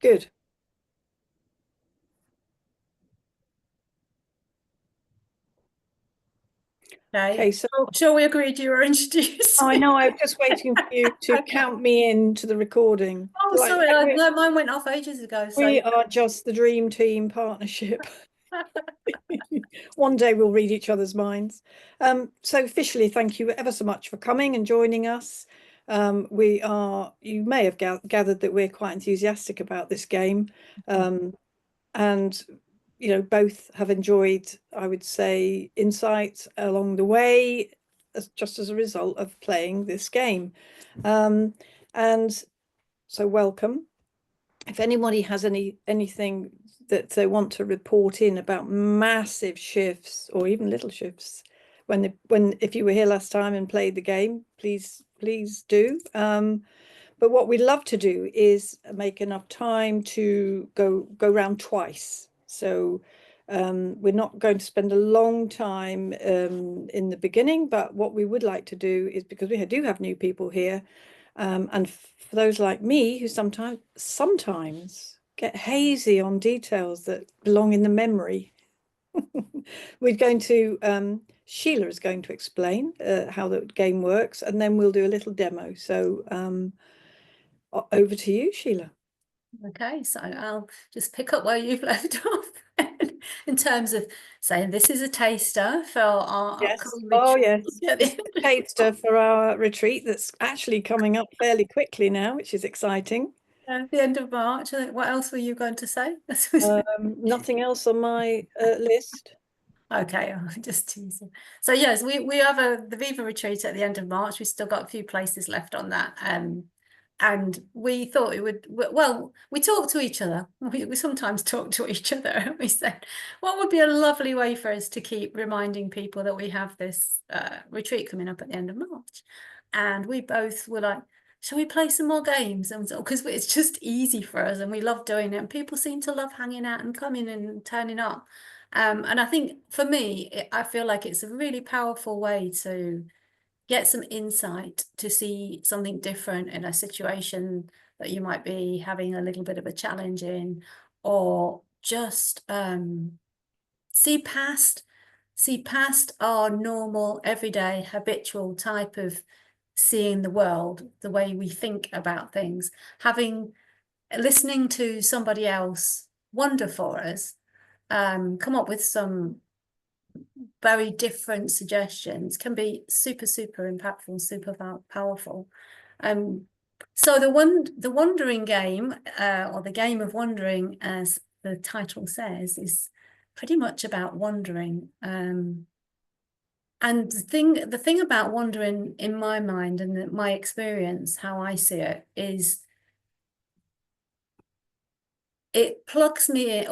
Good. Okay, so shall we agree you were introduced? I know, I'm just waiting for you to count me in to the recording. Oh, sorry, mine went off ages ago. So we are just the dream team partnership. One day we'll read each other's minds. So officially, thank you ever so much for coming and joining us. You may have gathered that we're quite enthusiastic about this game. And both have enjoyed, I would say, insights along the way, just as a result of playing this game. And so welcome. If anybody has anything that they want to report in about massive shifts or even little shifts, if you were here last time and played the game, please do. But what we'd love to do is make enough time to go round twice. So we're not going to spend a long time in the beginning, but what we would like to do is, because we do have new people here, and for those like me who sometimes get hazy on details that belong in the memory, Sheela is going to explain how the game works, and then we'll do a little demo. So over to you, Sheela. Okay, so I'll just pick up where you've left off in terms of saying this is a taster for our upcoming retreat. Oh, yes. It's a taster for our retreat that's actually coming up fairly quickly now, which is exciting. At the end of March. What else were you going to say? Nothing else on my list. Okay, I'm just teasing. So yes, we have the Viva Retreat at the end of March. We've still got a few places left on that. And we thought it would, well, we talk to each other. We sometimes talk to each other. We said, what would be a lovely way for us to keep reminding people that we have this retreat coming up at the end of March? And we both were like, shall we play some more games? And because it's just easy for us and we love doing it. And people seem to love hanging out and coming and turning up. And I think for me, I feel like it's a really powerful way to get some insight, to see something different in a situation that you might be having a little bit of a challenge in, or just see past our normal, everyday, habitual type of seeing the world, the way we think about things, listening to somebody else wonder for us, come up with some very different suggestions, can be super impactful, super powerful. So the wandering game, or the game of wandering, as the title says, is pretty much about wandering. And the thing about wandering in my mind and my experience, how I see it, is it plugs me in.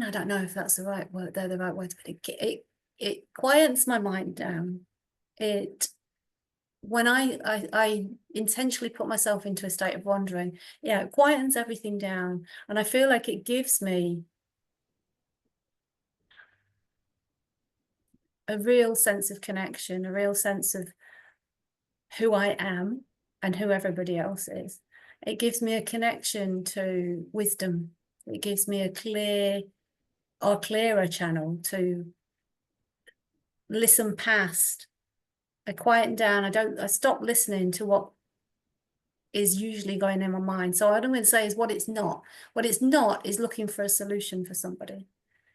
I don't know if that's the right word. They're the right words, but it quiets my mind down. When I intentionally put myself into a state of wandering, it quietens everything down, and I feel like it gives me a real sense of connection, a real sense of who I am and who everybody else is. It gives me a connection to wisdom. It gives me a clearer channel to listen past. I quieten down. I stop listening to what is usually going in my mind. So I don't want to say is what it's not. What it's not is looking for a solution for somebody.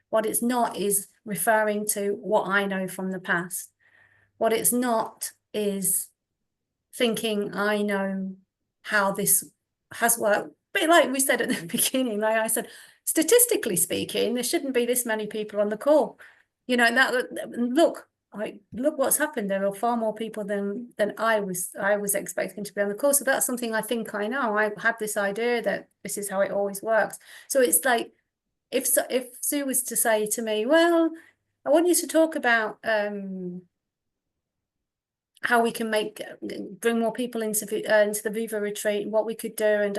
What it's not is referring to what I know from the past. What it's not is thinking I know how this has worked. But like we said at the beginning, like I said, statistically speaking, there shouldn't be this many people on the call. Look what's happened. There are far more people than I was expecting to be on the call. So that's something I think I know. I had this idea that this is how it always works. So it's like if Sue was to say to me, well, I want you to talk about how we can bring more people into the Viva Retreat, what we could do, and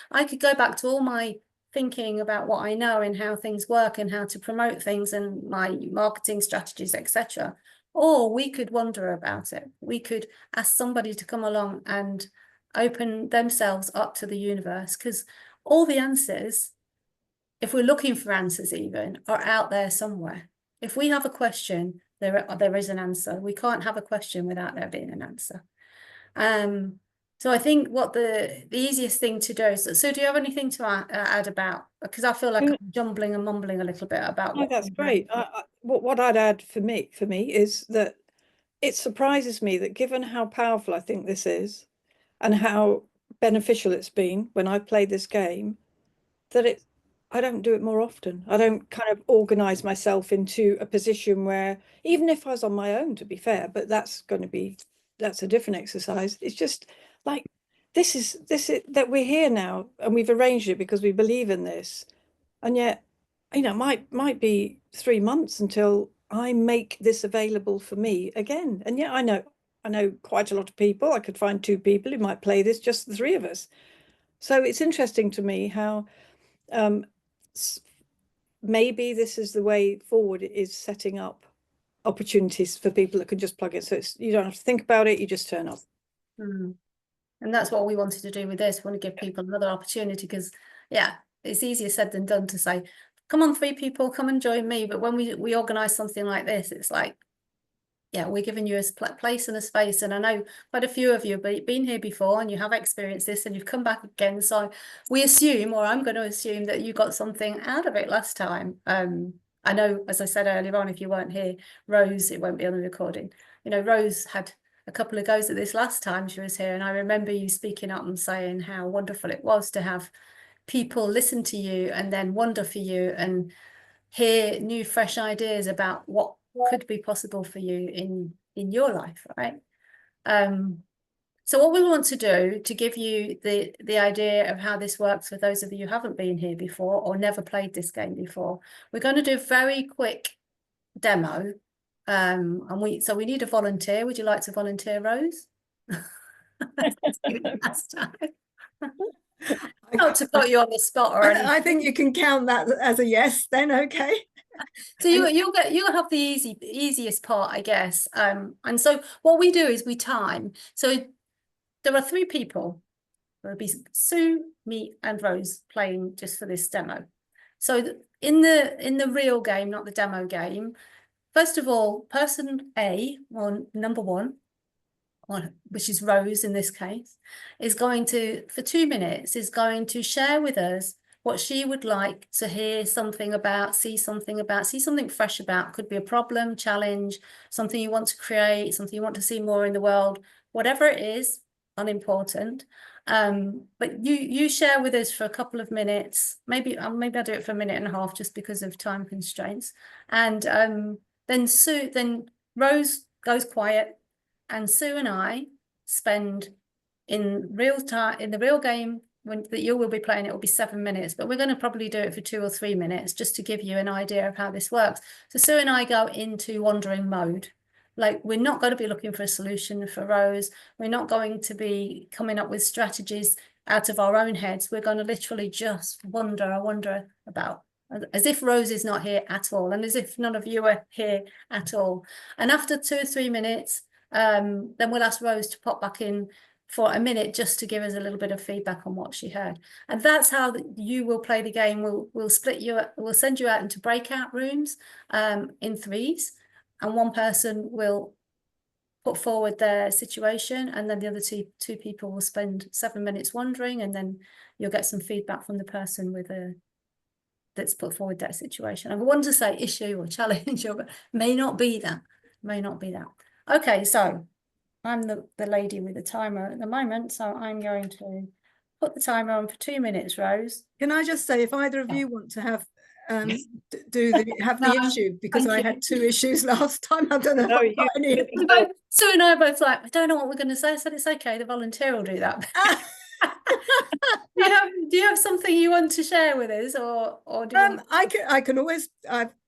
I could go back to all my thinking about what I know and how things work and how to promote things and my marketing strategies, etc. Or we could wonder about it. We could ask somebody to come along and open themselves up to the universe, because all the answers, if we're looking for answers even, are out there somewhere. If we have a question, there is an answer. We can't have a question without there being an answer. So I think what the easiest thing to do is, so do you have anything to add about, because I feel like I'm jumbling and mumbling a little bit about what that's great. What I'd add for me is that it surprises me that given how powerful I think this is and how beneficial it's been when I played this game, that I don't do it more often. I don't kind of organize myself into a position where, even if I was on my own, to be fair, but that's a different exercise. It's just like, this is that we're here now and we've arranged it because we believe in this. And yet, might be 3 months until I make this available for me again. And yet I know quite a lot of people. I could find 2 people who might play this, just the 3 of us. So it's interesting to me how maybe this is the way forward, is setting up opportunities for people that can just plug it. So you don't have to think about it, you just turn up. And that's what we wanted to do with this. We want to give people another opportunity, because it's easier said than done to say, come on, 3 people, come and join me. But when we organize something like this, it's like, we're giving you a place and a space. And I know quite a few of you have been here before and you have experienced this and you've come back again. So we assume, or I'm going to assume, that you got something out of it last time. I know, as I said earlier on, if you weren't here, Rose, it won't be on the recording, Rose had a couple of goes at this last time she was here. And I remember you speaking up and saying how wonderful it was to have people listen to you and then wonder for you and hear new, fresh ideas about what could be possible for you in your life, right? So what we want to do to give you the idea of how this works for those of you who haven't been here before or never played this game before, we're going to do a very quick demo. And we need a volunteer. Would you like to volunteer, Rose? Last time. Not to put you on the spot or anything. I think you can count that as a yes then. Okay. So you'll have the easiest part, I guess. And so what we do is we time. So there are 3 people. There'll be Sue, me, and Rose playing just for this demo. So in the real game, not the demo game, first of all, person A, or number 1, which is Rose in this case, is going to, for 2 minutes, is going to share with us what she would like to hear something about, see something fresh about. Could be a problem, challenge, something you want to create, something you want to see more in the world, whatever it is, unimportant. But you share with us for a couple of minutes, maybe I'll do it for a minute and a half just because of time constraints. And then Rose goes quiet, and Sue and I spend in the real game that you will be playing, it will be 7 minutes, but we're going to probably do it for 2 or 3 minutes just to give you an idea of how this works. So Sue and I go into wandering mode. Like, we're not going to be looking for a solution for Rose. We're not going to be coming up with strategies out of our own heads. We're going to literally just wonder about, as if Rose is not here at all, and as if none of you are here at all. And after 2 or 3 minutes, then we'll ask Rose to pop back in for a minute just to give us a little bit of feedback on what she heard. And that's how you will play the game. We'll split you, we'll send you out into breakout rooms in 3s, and one person will put forward their situation, and then the other two people will spend 7 minutes wondering, and then you'll get some feedback from the person that's put forward that situation. I want to say issue or challenge, but may not be that. Okay, so I'm the lady with the timer at the moment, so I'm going to put the timer on for 2 minutes, Rose. Can I just say, if either of you want to have the issue, because I had 2 issues last time. I don't know if I've got any. Sue and I are both like, I don't know what we're going to say. I said it's okay, the volunteer will do that. Do you have something you want to share with us, or do you I can always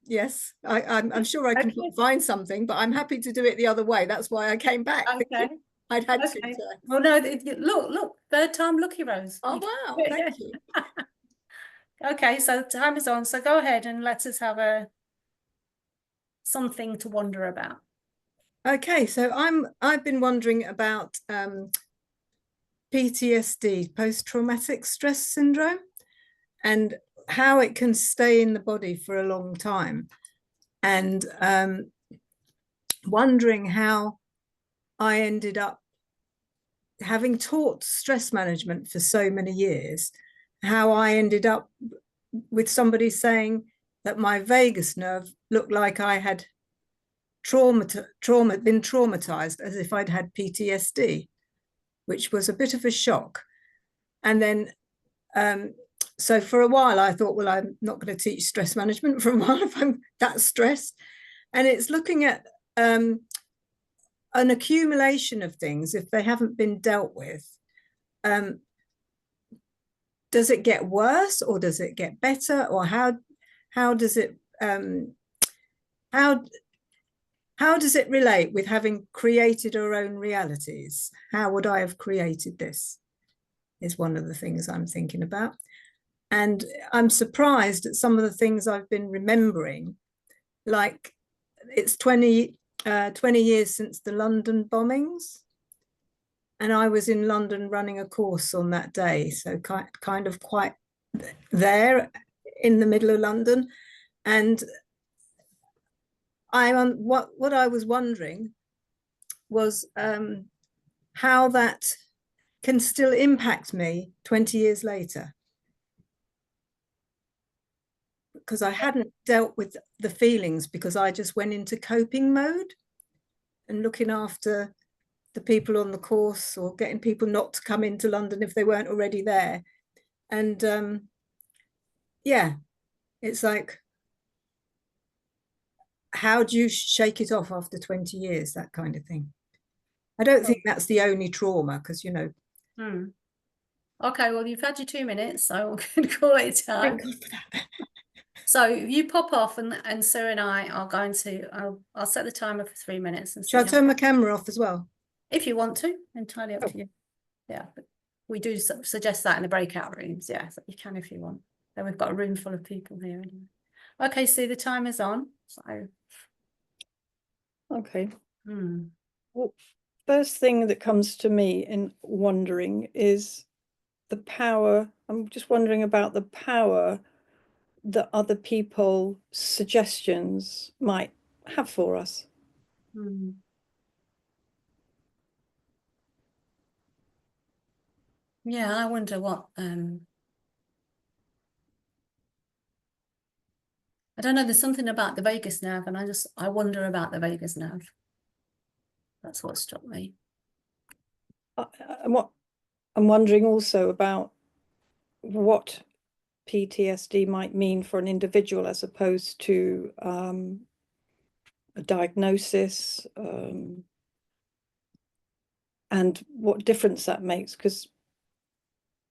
yes, I'm sure I can find something, but I'm happy to do it the other way. That's why I came back. Okay. I'd had to. Well, no, look, 3rd time lucky, Rose. Oh, wow, thank you. Okay, so the time is on, so go ahead and let us have something to wonder about. Okay, so I've been wondering about PTSD, post-traumatic stress syndrome. and how it can stay in the body for a long time. And wondering how I ended up, having taught stress management for so many years, how I ended up with somebody saying that my vagus nerve looked like I had been traumatized, as if I'd had PTSD, which was a bit of a shock. And then so for a while I thought, well, I'm not going to teach stress management for a while if I'm that stressed. And it's looking at an accumulation of things, if they haven't been dealt with. Does it get worse, or does it get better, or how does it how does it relate with having created our own realities? How would I have created this, is one of the things I'm thinking about. And I'm surprised at some of the things I've been remembering, like it's 20 years since the London bombings. And I was in London running a course on that day. So kind of quite there in the middle of London. And what I was wondering was how that can still impact me 20 years later. Because I hadn't dealt with the feelings, because I just went into coping mode and looking after the people on the course, or getting people not to come into London if they weren't already there. And yeah, it's like, how do you shake it off after 20 years, that kind of thing. I don't think that's the only trauma, because, you know. Okay, well, you've had your 2 minutes, so we're going to call it time. Thank God for that. So you pop off, and Sue and I are going to, I'll set the timer for 3 minutes. And Shall I turn my camera off as well? If you want to, entirely up to you. Yeah, but we do suggest that in the breakout rooms. Yeah, so you can if you want. Then we've got a room full of people here anyway. Okay, so the timer's on. So Okay. Well, first thing that comes to me in wondering is the power. I'm just wondering about the power that other people's suggestions might have for us. Yeah, I wonder what I don't know, there's something about the vagus nerve, and I wonder about the vagus nerve. That's what struck me. And I'm wondering also about what PTSD might mean for an individual, as opposed to a diagnosis, and what difference that makes, because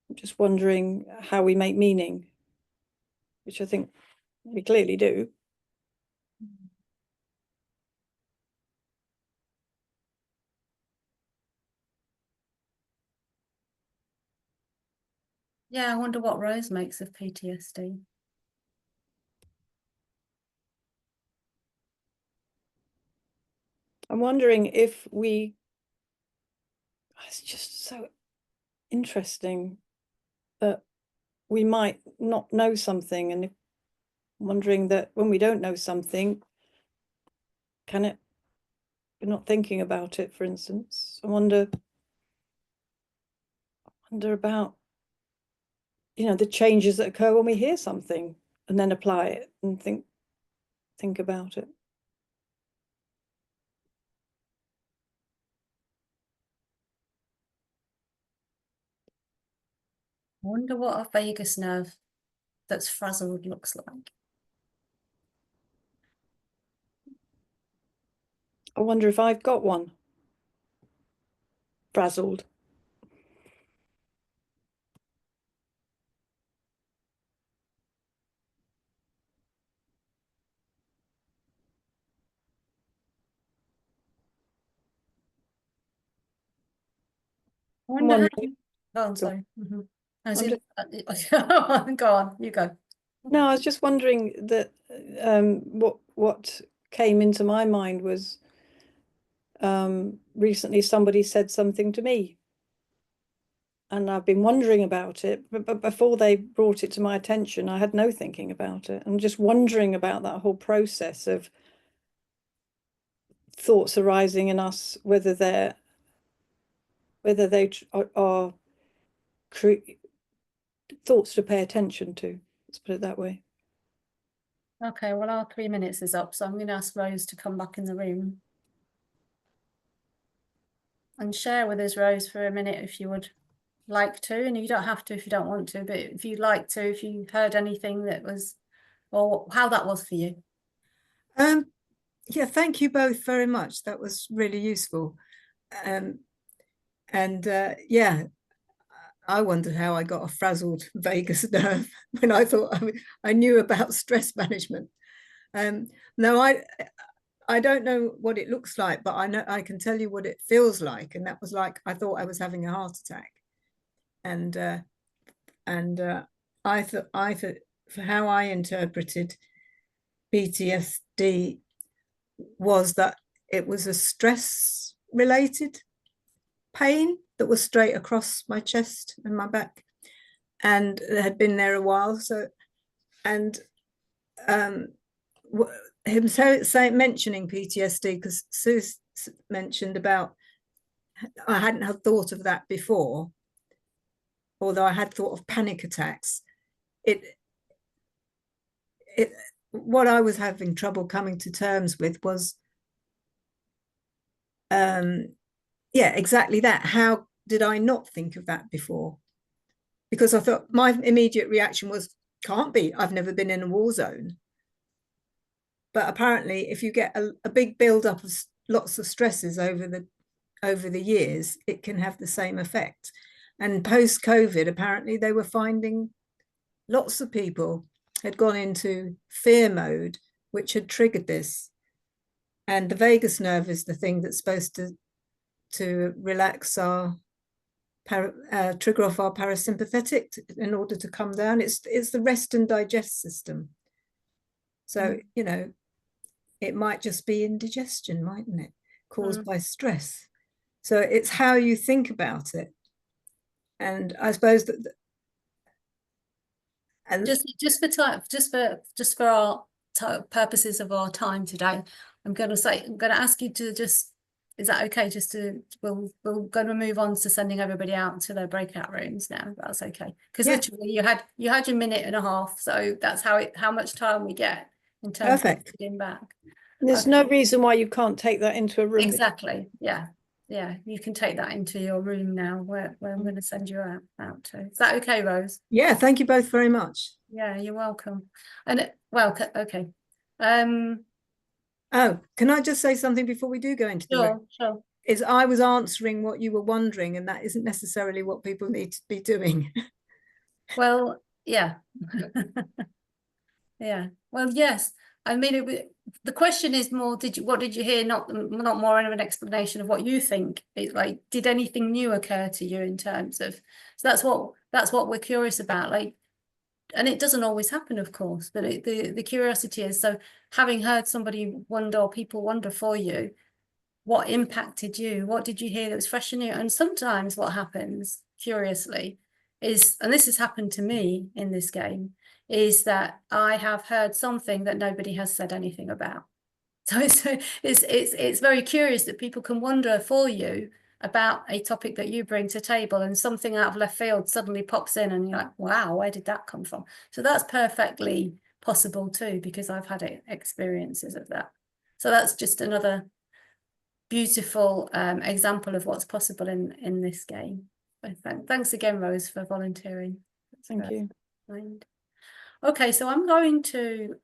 I'm just wondering how we make meaning, which I think we clearly do. Yeah, I wonder what Rose makes of PTSD. I'm wondering if it's just so interesting that we might not know something, and wondering that when we don't know something, we're not thinking about it, for instance. I wonder about, you know, the changes that occur when we hear something and then apply it and think about it. I wonder what a vagus nerve that's frazzled looks like. I wonder if I've got one. Frazzled. I wonder how you... Oh, I'm sorry. Go on, you go. No, I was just wondering that what came into my mind was recently somebody said something to me I've been wondering about it, but before they brought it to my attention, I had no thinking about it. I'm just wondering about that whole process of thoughts arising in us, whether they are thoughts to pay attention to. Let's put it that way. Okay, well, our 3 minutes is up, so I'm going to ask Rose to come back in the room and share with us, Rose, for a minute if you would like to, and you don't have to if you don't want to, but if you'd like to, if you heard anything that was, or how that was for you. Yeah, thank you both very much. That was really useful. Yeah, I wondered how I got a frazzled vagus nerve when I thought I knew about stress management. No, I don't know what it looks like, but I know I can tell you what it feels like, and that was like I thought I was having a heart attack, and I thought for how I interpreted PTSD was that it was a stress related pain that was straight across my chest and my back, and it had been there a while. So, and him mentioning PTSD, because Sue mentioned about, I hadn't had thought of that before, although I had thought of panic attacks. What I was having trouble coming to terms with was, yeah, exactly that. How did I not think of that before? Because I thought my immediate reaction was, can't be, I've never been in a war zone. But apparently, if you get a big build-up of lots of stresses over the years, it can have the same effect. And post-COVID, apparently, they were finding lots of people had gone into fear mode, which had triggered this. And the vagus nerve is the thing that's supposed to relax our trigger off our parasympathetic in order to come down. It's the rest and digest system. So, you know, it might just be indigestion, mightn't it? Caused by stress. So it's how you think about it. And I suppose that, and just for our purposes of our time today, I'm going to ask you to just, is that okay? Just to, we're going to move on to sending everybody out to their breakout rooms now. That's okay, because literally you had your minute and a half, so that's how much time we get in terms of getting back. There's no reason why you can't take that into a room. Exactly. Yeah. You can take that into your room now, where I'm going to send you out to. Is that okay, Rose? Yeah, thank you both very much. Yeah, you're welcome. And okay. Oh, can I just say something before we do go into the room? Sure. Is I was answering what you were wondering, and that isn't necessarily what people need to be doing. Well, yeah. Yeah. Well, yes. I mean, the question is more, what did you hear? Not more of an explanation of what you think. Like, did anything new occur to you in terms of? So that's what we're curious about. Like, and it doesn't always happen, of course, but the curiosity is, so having heard somebody wonder, or people wonder for you, what impacted you? What did you hear that was fresh in you? And sometimes what happens, curiously, is, and this has happened to me in this game, is that I have heard something that nobody has said anything about. So it's very curious that people can wonder for you about a topic that you bring to table, and something out of left field suddenly pops in and you're like, wow, where did that come from? So that's perfectly possible too, because I've had experiences of that. So that's just another beautiful example of what's possible in this game. Thanks again, Rose, for volunteering. Thank you. Okay, so I'm going to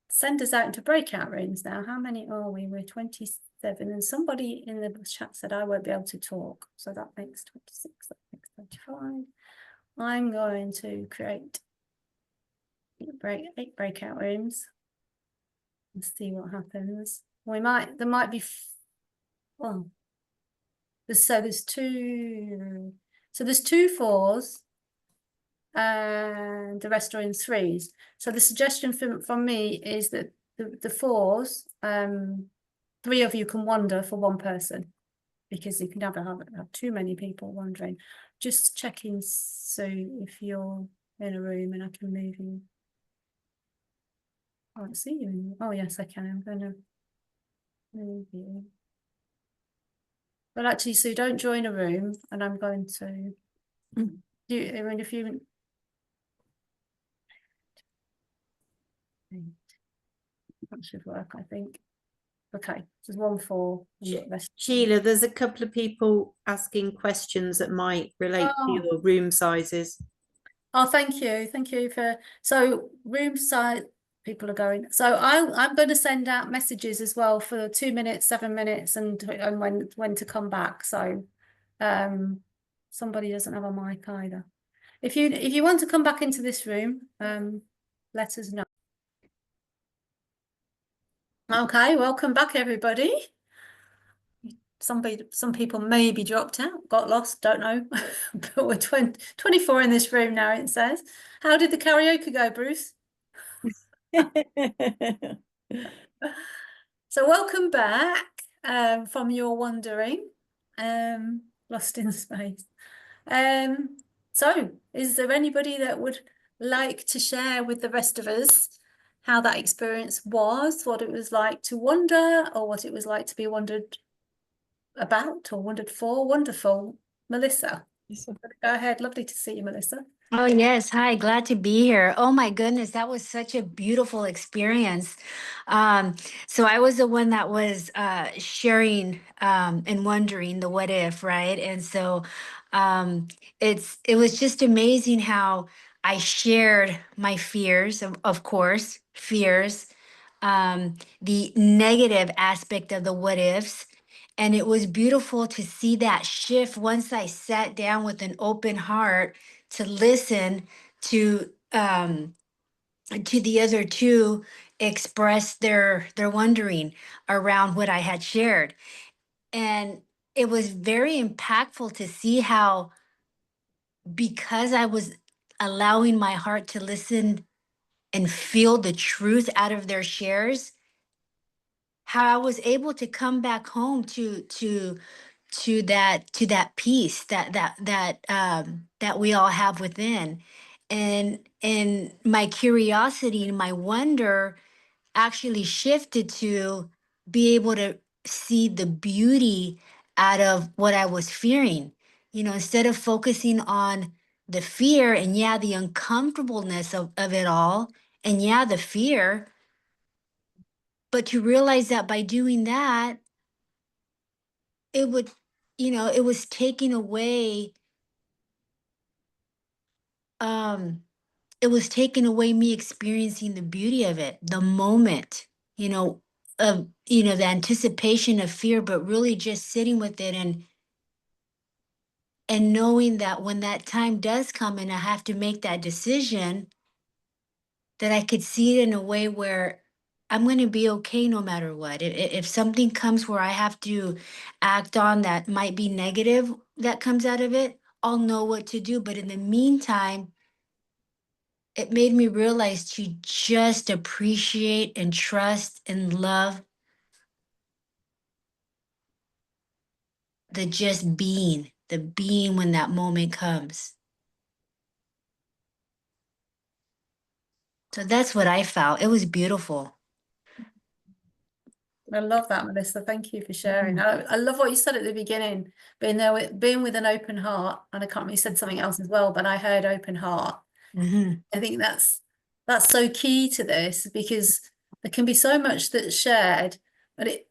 send us out into breakout rooms now. How many are we? We're 27, and somebody in the chat said I won't be able to talk, so that makes 26, that makes 25. I'm going to create 8 breakout rooms. Let's see what happens. There might be, well, there's 2 4s, and the rest are in 3s. So the suggestion from me is that the 4s, 3 of you can wander for 1 person, because you can never have too many people wandering. Just checking, so if you're in a room and I can move you. I can't see you anymore. Oh yes, I can. I'm going to move you. But actually, so don't join a room, and I'm going to do. I mean, if you. That should work, I think. Okay, there's 1 4. Sheila, there's a couple of people asking questions that might relate to your room sizes. Oh, thank you for, so room size, people are going, so I'm going to send out messages as well for 2 minutes, 7 minutes, and when to come back. So somebody doesn't have a mic either. If you want to come back into this room, let us know. Okay, welcome back everybody. Some people maybe dropped out, got lost, don't know. But we're 24 in this room now, it says. How did the karaoke go, Bruce? So welcome back from your wandering, lost in space. So is there anybody that would like to share with the rest of us how that experience was, what it was like to wander, or what it was like to be wandered about or wondered for? Wonderful. Melissa, go ahead. Lovely to see you, Melissa. Oh, yes. Hi, glad to be here. Oh my goodness, that was such a beautiful experience. So I was the one that was sharing and wondering the what if, right? And so it was just amazing how I shared my fears, of course, fears, the negative aspect of the what ifs. And it was beautiful to see that shift once I sat down with an open heart to listen to the other two express their wondering around what I had shared. And it was very impactful to see how, because I was allowing my heart to listen and feel the truth out of their shares, how I was able to come back home to that peace that we all have within. And my curiosity and my wonder actually shifted to be able to see the beauty out of what I was fearing. Instead of focusing on the fear and the uncomfortableness of it all, and the fear, but to realize that by doing that, it would, it was taking away, it was taking away me experiencing the beauty of it, the moment, of, the anticipation of fear, but really just sitting with it and knowing that when that time does come and I have to make that decision, that I could see it in a way where I'm going to be okay no matter what. If something comes where I have to act on that might be negative that comes out of it, I'll know what to do. But in the meantime, it made me realize to just appreciate and trust and love the just being, the being when that moment comes. So that's what I felt. It was beautiful. I love that, Melissa. Thank you for sharing. I love what you said at the beginning, being with an open heart. And I can't remember, you said something else as well, but I heard open heart. I think that's so key to this, because there can be so much that's shared, but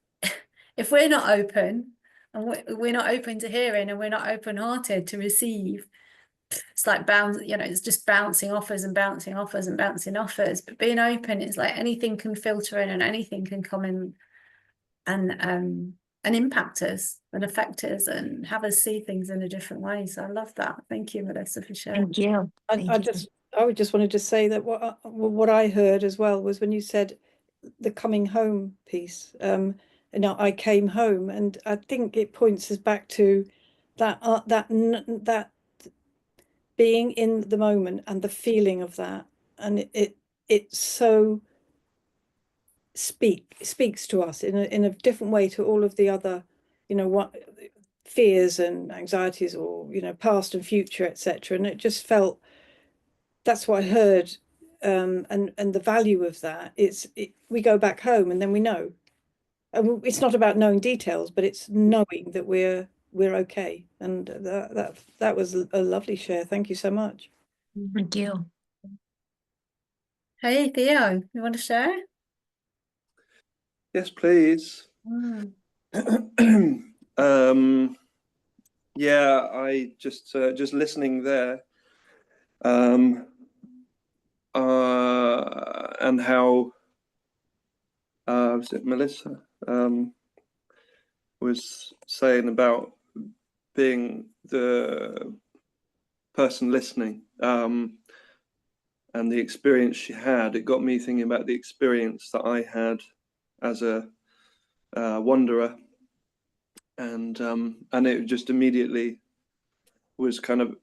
if we're not open, and we're not open to hearing, and we're not open-hearted to receive, it's like it's just bouncing offers and bouncing offers and bouncing offers. But being open, it's like anything can filter in and anything can come in and impact us and affect us and have us see things in a different way. So I love that. Thank you, Melissa, for sharing. Thank you. I would just wanted to say that what I heard as well was when you said the coming home piece. I came home, and I think it points us back to that being in the moment and the feeling of that, and it so speaks to us in a different way to all of the other, what fears and anxieties, or past and future, etc. And it just felt, that's what I heard, and the value of that. We go back home and then we know. And it's not about knowing details, but it's knowing that we're okay. And that was a lovely share. Thank you so much. Thank you. Hey, Theo, you want to share? Yes, please. Yeah, I just listening there, and how was it Melissa was saying about being the person listening, and the experience she had. It got me thinking about the experience that I had as a wanderer, and it just immediately was kind of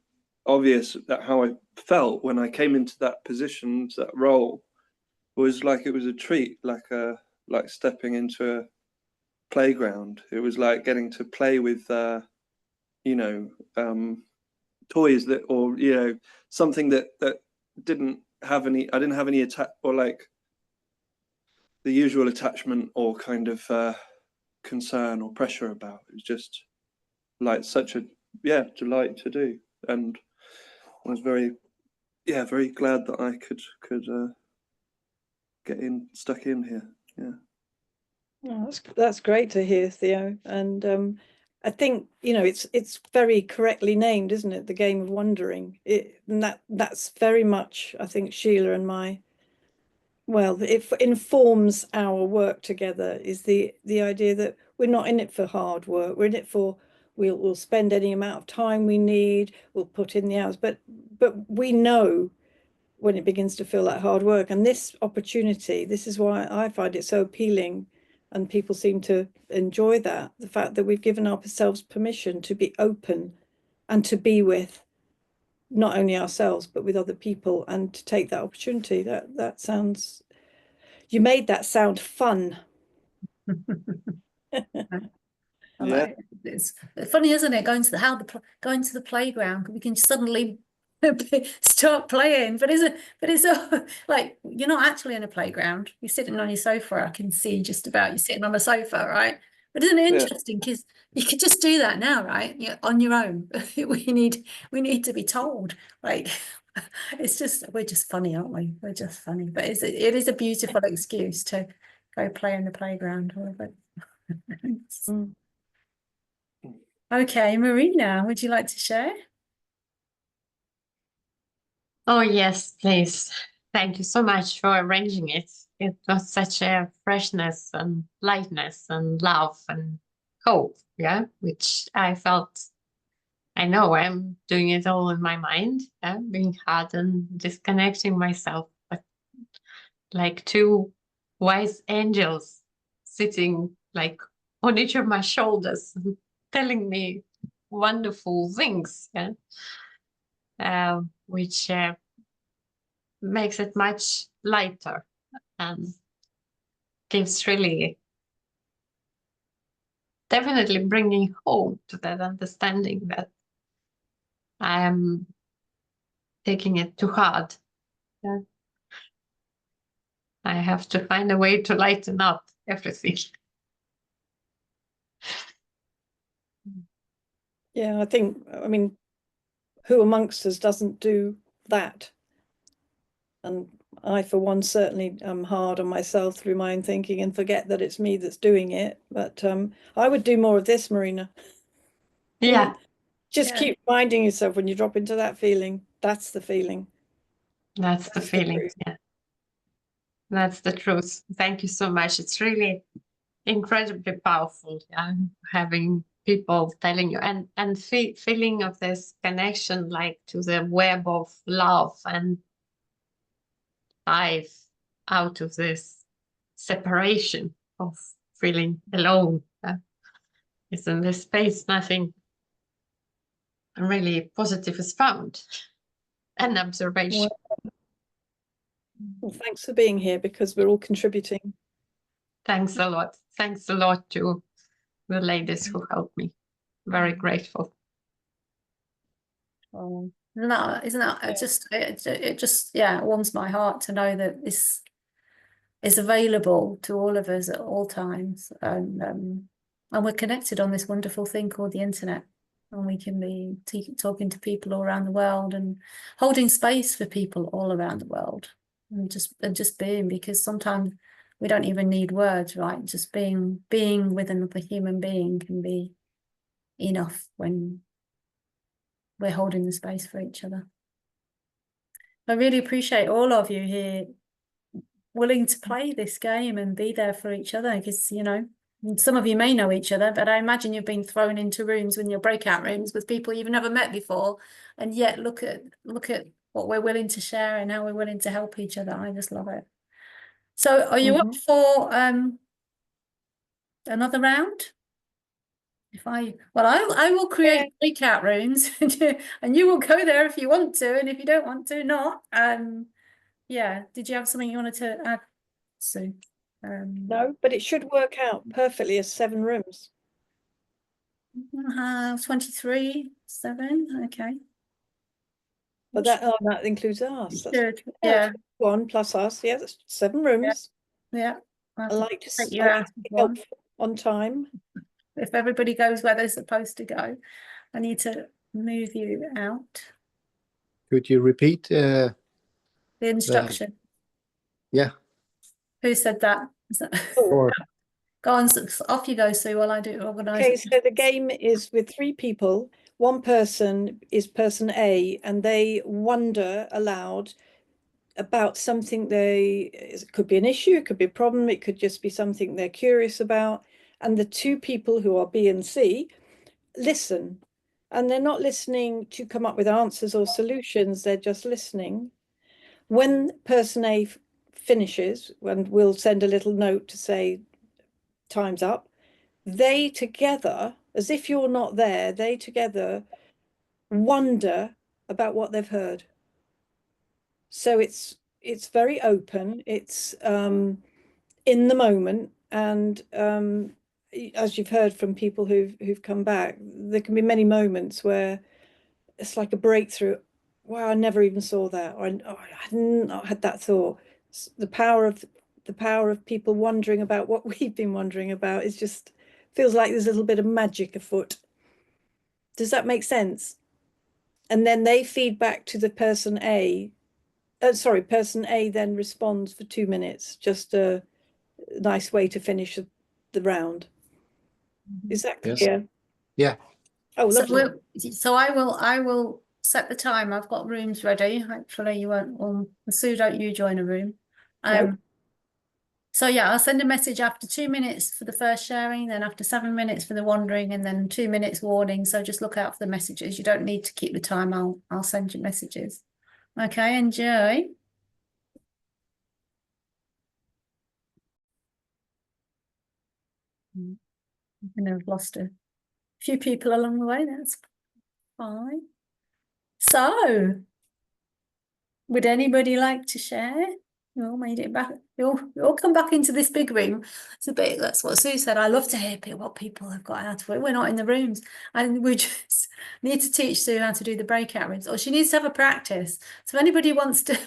obvious that how I felt when I came into that position, that role, was like it was a treat, like stepping into a playground. It was like getting to play with toys that, or something that didn't have any, I didn't have any attack, or like the usual attachment or kind of concern or pressure about. It was just like such a delight to do, and I was very glad that I could get stuck in here. Oh, that's great to hear, Theo. And I think it's very correctly named, isn't it? The game of wandering. That's very much, I think, Sheila and my, well, it informs our work together, is the idea that we're not in it for hard work. We're in it for, we'll spend any amount of time we need, we'll put in the hours, but we know when it begins to feel like hard work. And this opportunity, this is why I find it so appealing, and people seem to enjoy that, the fact that we've given ourselves permission to be open and to be with not only ourselves but with other people, and to take that opportunity. That sounds, you made that sound fun. Like, it's funny, isn't it? Going to the playground, we can suddenly start playing, but it's like you're not actually in a playground. You're sitting on your sofa. I can see just about you sitting on a sofa, right? But isn't it interesting? Because you could just do that now, right? You're on your own. we need to be told. Like, we're just funny, aren't we? We're just funny. But it is a beautiful excuse to go play in the playground. Okay, Marina, would you like to share? Oh, yes, please. Thank you so much for arranging it. It was such a freshness and lightness and love and hope, which I felt. I know I'm doing it all in my mind, being hard and disconnecting myself, but like two wise angels sitting like on each of my shoulders, telling me wonderful things, which makes it much lighter and gives really definitely bringing home to that understanding that I am taking it too hard. I have to find a way to lighten up everything. Yeah, I mean, who amongst us doesn't do that? And I, for one, certainly am hard on myself through my own thinking and forget that it's me that's doing it. But I would do more of this, Marina. Yeah. Just keep reminding yourself when you drop into that feeling, that's the feeling. That's the feeling. Yeah. That's the truth. Thank you so much. It's really incredibly powerful, having people telling you and feeling of this connection, like to the web of love and life out of this separation of feeling alone. It's in this space nothing really positive is found. An observation. Well, thanks for being here, because we're all contributing. Thanks a lot. Thanks a lot to the ladies who helped me very grateful. Oh, isn't that it just it warms my heart to know that this is available to all of us at all times, and we're connected on this wonderful thing called the internet, and we can be talking to people all around the world and holding space for people all around the world, and just being, because sometimes we don't even need words, right? Just being with another human being can be enough when we're holding the space for each other. I really appreciate all of you here willing to play this game and be there for each other, because, you know, some of you may know each other, but I imagine you've been thrown into rooms, in your breakout rooms, with people you've never met before, and yet look at what we're willing to share and how we're willing to help each other. I just love it. So are you up for another round? I will create breakout rooms and you will go there if you want to, and if you don't want to, not. Yeah, did you have something you wanted to add, Sue? No, but it should work out perfectly as 7 rooms. 23, 7, okay. But that includes us. That's, Good. Yeah. 1 plus us. Yeah, that's 7 rooms. Yeah. I like to take you out of one on time. If everybody goes where they're supposed to go, I need to move you out. Could you repeat the instruction? Yeah. Who said that? Or go on, off you go, Sue, while I do organise. Okay, so the game is with 3 people. One person is person A, and they wonder aloud about something it could be an issue, it could be a problem, it could just be something they're curious about. And the 2 people who are B and C listen, and they're not listening to come up with answers or solutions, they're just listening. When person A finishes, and we'll send a little note to say time's up, they together, as if you're not there, they together wonder about what they've heard. So it's very open, it's in the moment, and as you've heard from people who've come back, there can be many moments where it's like a breakthrough. Wow, I never even saw that, or I hadn't not had that thought. The power of people wondering about what we've been wondering about is just feels like there's a little bit of magic afoot. Does that make sense? And then they feed back to the person A. Person A then responds for 2 minutes. Just a nice way to finish the round. Is that clear? Yes. Yeah. Oh, lovely. So I will set the time. I've got rooms ready. Hopefully you won't. Sue, don't you join a room? No. So yeah, I'll send a message after 2 minutes for the first sharing, then after 7 minutes for the wandering, and then 2 minutes warning. So just look out for the messages. You don't need to keep the time. I'll send you messages. Okay, enjoy. I'm gonna have lost a few people along the way. That's fine. So, would anybody like to share? You all made it back. You all come back into this big room. It's a bit. That's what Sue said. I love to hear what people have got out of it. We're not in the rooms, and we just need to teach Sue how to do the breakout rooms, or she needs to have a practice. So, if anybody wants to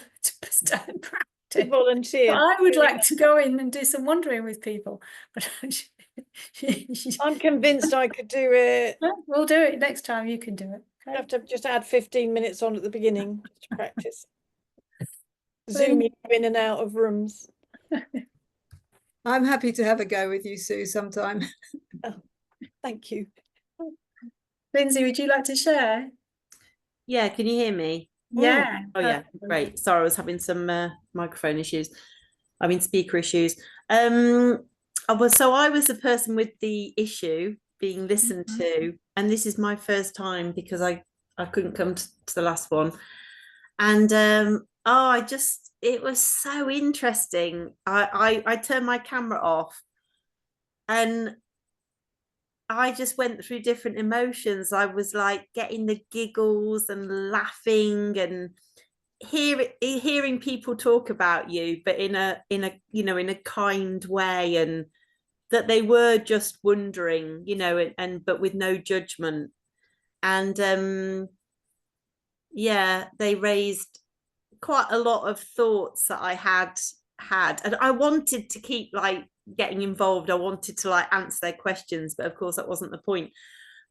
start practice, volunteer. I would like to go in and do some wandering with people, but I'm convinced I could do it. We'll do it next time. You can do it. Okay? You have to just add 15 minutes on at the beginning to practice. Zooming in and out of rooms. I'm happy to have a go with you, Sue, sometime. Oh, thank you. Lindsay, would you like to share? Yeah, can you hear me? Yeah. Oh yeah, great. Sorry, I was having some microphone issues. I mean speaker issues. So I was the person with the issue being listened to, and this is my first time because I couldn't come to the last one. And it was so interesting. I turned my camera off and I just went through different emotions. I was like getting the giggles and laughing and hearing people talk about you, but in a kind way, and that they were just wondering, you know, and but with no judgment. And yeah, they raised quite a lot of thoughts that I had, and I wanted to keep like getting involved. I wanted to like answer their questions, but of course that wasn't the point.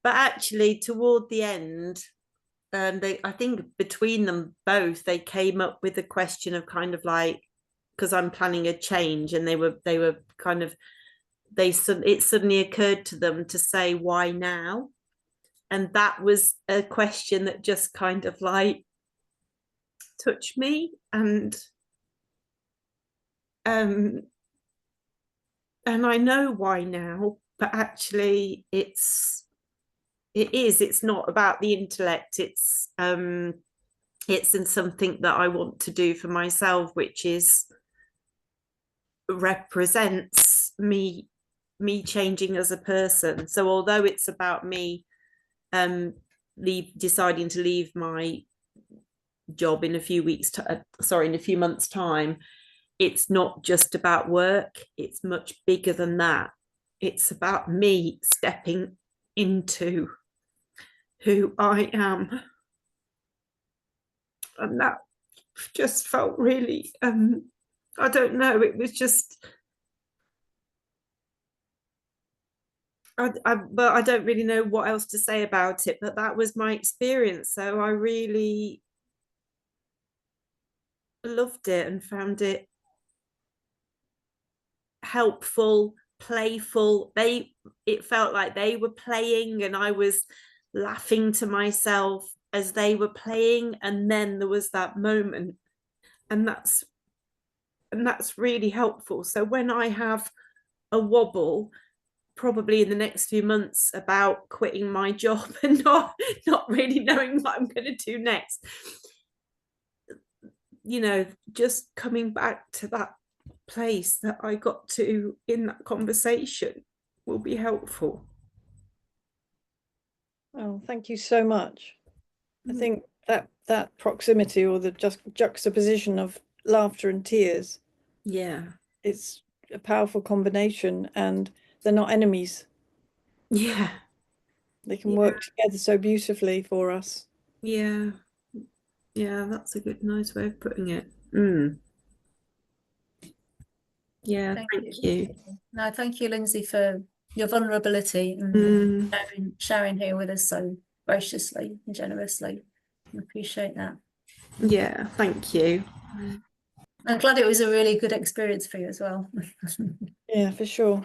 But actually, toward the end, I think between them both, they came up with a question of kind of like, because I'm planning a change, and they were kind of, it suddenly occurred to them to say, why now? And that was a question that just kind of like touched me, and I know why now, but actually it's not about the intellect. It's in something that I want to do for myself, which is represents me changing as a person. So although it's about me deciding to leave my job in a few months' time, it's not just about work. It's much bigger than that. It's about me stepping into who I am. And that just felt really, I don't know, it was just, but I don't really know what else to say about it, but that was my experience. So I really loved it and found it helpful, playful. It felt like they were playing and I was laughing to myself as they were playing, and then there was that moment, and that's really helpful. So when I have a wobble, probably in the next few months, about quitting my job and not really knowing what I'm going to do next, you know, just coming back to that place that I got to in that conversation will be helpful. Oh, thank you so much. I think that proximity, or the juxtaposition of laughter and tears, it's a powerful combination, and they're not enemies. They can work together so beautifully for us. That's a nice way of putting it. Thank you. No, thank you, Lindsay, for your vulnerability and sharing here with us so graciously and generously. I appreciate that. Yeah, thank you. I'm glad it was a really good experience for you as well. Yeah, for sure.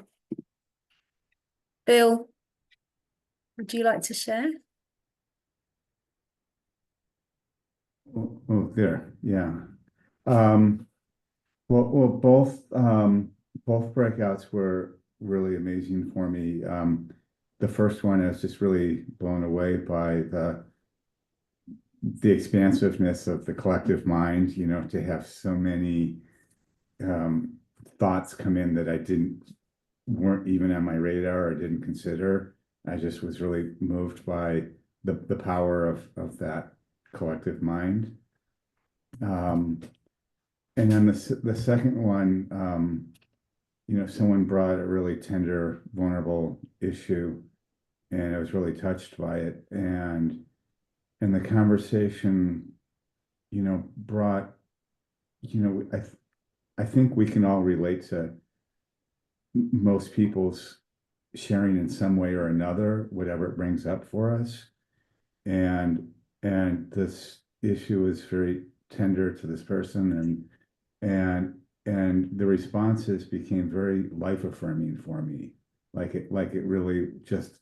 Bill, would you like to share? Oh, there, yeah. Well, both breakouts were really amazing for me. The first one, I was just really blown away by the expansiveness of the collective mind, you know, to have so many thoughts come in that weren't even on my radar or didn't consider. I just was really moved by the power of that collective mind. And then the second one, you know, someone brought a really tender, vulnerable issue, and I was really touched by it. And the conversation, you know, brought, you know, I think we can all relate to most people's sharing in some way or another, whatever it brings up for us. And this issue is very tender to this person, and the responses became very life affirming for me. Like it really just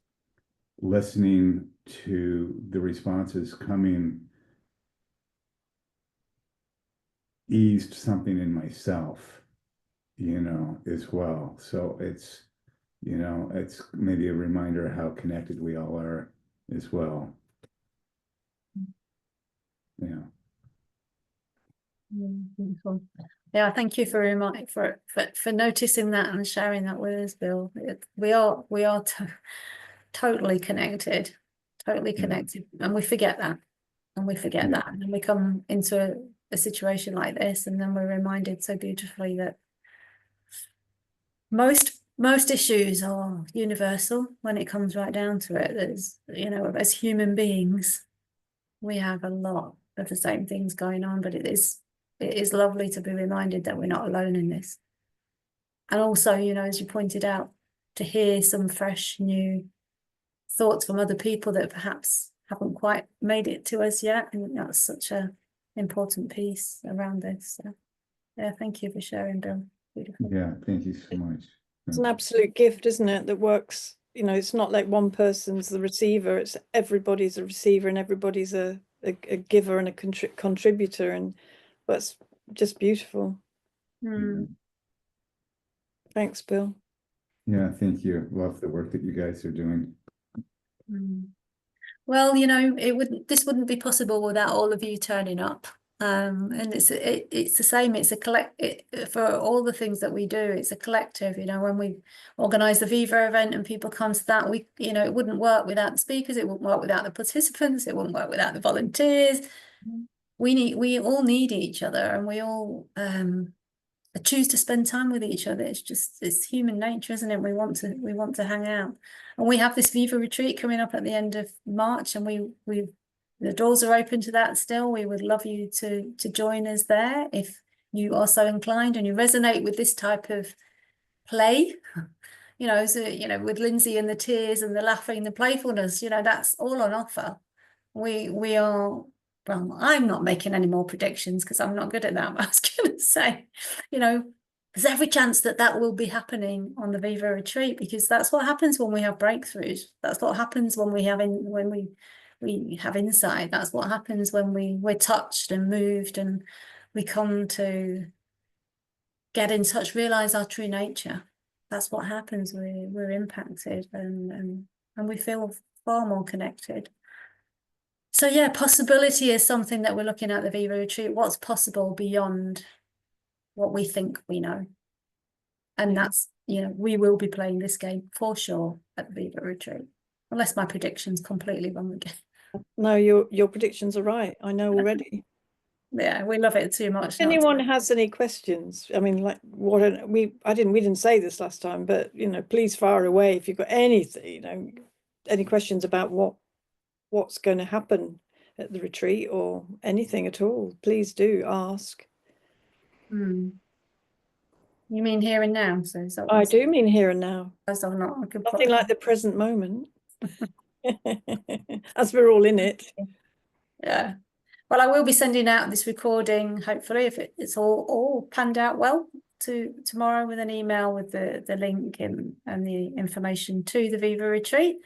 listening to the responses coming eased something in myself, you know, as well. So it's, you know, it's maybe a reminder how connected we all are as well. Yeah. Beautiful. Yeah, thank you for noticing that and sharing that with us, Bill. We are totally connected, and we forget that, and then we come into a situation like this, and then we're reminded so beautifully that most most issues are universal when it comes right down to it. There's, you know, as human beings, we have a lot of the same things going on, but it is lovely to be reminded that we're not alone in this. And also, you know, as you pointed out, to hear some fresh new thoughts from other people that perhaps haven't quite made it to us yet. And that's such a important piece around this. So, yeah, thank you for sharing, Bill. Beautiful. Yeah, thank you so much. It's an absolute gift, isn't it? That works. You know, it's not like one person's the receiver. It's everybody's a receiver and everybody's a giver and a contributor, and that's just beautiful. Thanks, Bill. Yeah, thank you. Love the work that you guys are doing. Well, you know, this wouldn't be possible without all of you turning up. And it's the same. It's a for all the things that we do. It's a collective. You know, when we organise the Viva event and people come to that, you know, it wouldn't work without the speakers. It wouldn't work without the participants. It wouldn't work without the volunteers. We all need each other, and we all choose to spend time with each other. It's human nature, isn't it? We want to hang out, and we have this Viva Retreat coming up at the end of March, and the doors are open to that still. We would love you to join us there if you are so inclined and you resonate with this type of play. You know, so, you know, with Lindsay and the tears and the laughing, the playfulness, you know, that's all on offer. We are. Well, I'm not making any more predictions because I'm not good at that. But I was going to say, you know, there's every chance that will be happening on the Viva Retreat, because that's what happens when we have breakthroughs. That's what happens when we have insight. That's what happens when we're touched and moved, and we come to get in touch, realize our true nature. That's what happens. We're impacted, and we feel far more connected. So yeah, possibility is something that we're looking at the Viva Retreat. What's possible beyond what we think we know? And that's, you know, we will be playing this game for sure at the Viva Retreat, unless my prediction's completely wrong again. No, your predictions are right. I know already. Yeah, we love it too much. If anyone has any questions, I mean, like we didn't say this last time, but you know, please fire away if you've got anything, you know, any questions about what's going to happen at the retreat or anything at all, please do ask. You mean here and now? So I do mean here and now. Nothing like the present moment. As we're all in it. Yeah. Well, I will be sending out this recording, hopefully, if it's all panned out well, to tomorrow, with an email with the link and the information to the Viva Retreat.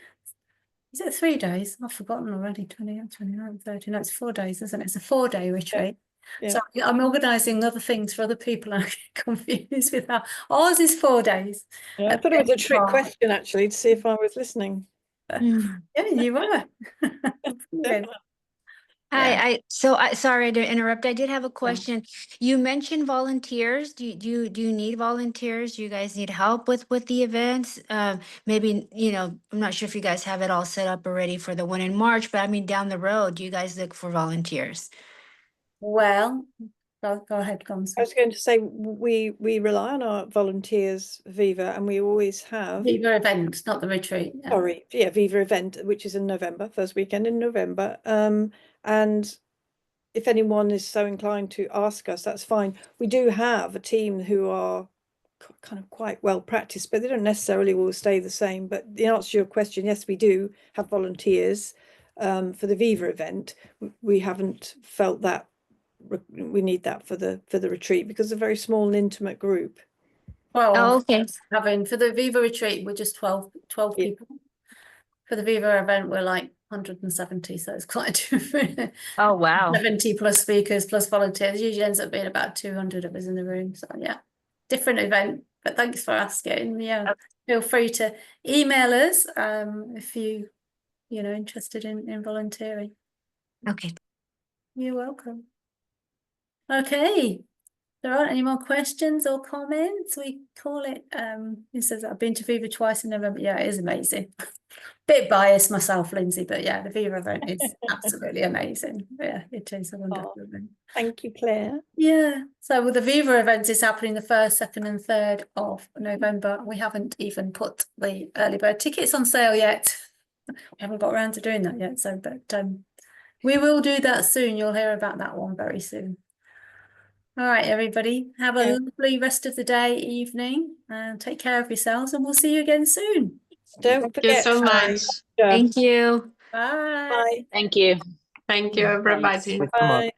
Is it 3 days? I've forgotten already. 28, 29, 30. No, it's 4 days, isn't it? It's a 4-day retreat. Yeah. So I'm organising other things for other people. I get confused with that. Ours is 4 days. Yeah, I thought it was a trick question, actually, to see if I was listening. Yeah, you were. Hi, sorry to interrupt. I did have a question. You mentioned volunteers. Do you need volunteers? Do you guys need help with the events? Maybe, you know, I'm not sure if you guys have it all set up already for the one in March, but I mean, down the road, do you guys look for volunteers? Well, go ahead, Gons. I was going to say we rely on our volunteers, Viva, and we always have. Viva event, not the retreat. Yeah. Sorry, yeah, Viva event, which is in November, first weekend in November. And if anyone is so inclined to ask us, that's fine. We do have a team who are kind of quite well practiced, but they don't necessarily all stay the same. But the answer to your question, yes, we do have volunteers for the Viva event. We haven't felt that we need that for the retreat because it's a very small and intimate group. Well, okay. For the Viva Retreat, we're just 12 people. For the Viva event, we're like 170, so it's quite different. Oh, wow. 70 plus speakers plus volunteers. Usually ends up being about 200 of us in the room. So yeah, different event, but thanks for asking. Yeah, feel free to email us if you're interested in volunteering. Okay. You're welcome. Okay. there aren't any more questions or comments, we call it, he says, I've been to Viva twice in November. Yeah, it is amazing. Bit biased myself, Lindsay, but yeah, the Viva event is absolutely amazing. Yeah, it is a wonderful event. Thank you, Claire. Yeah, so with the Viva event is happening the 1st, 2nd and 3rd of November. We haven't even put the early bird tickets on sale yet. We haven't got around to doing that yet, so but we will do that soon. You'll hear about that one very soon. All right, everybody, have a lovely rest of the day, evening, and take care of yourselves, and we'll see you again soon. Don't Thank you forget. so much. Thank you. Bye. Bye. Thank you. Thank you, everybody. Thanks so much. Bye.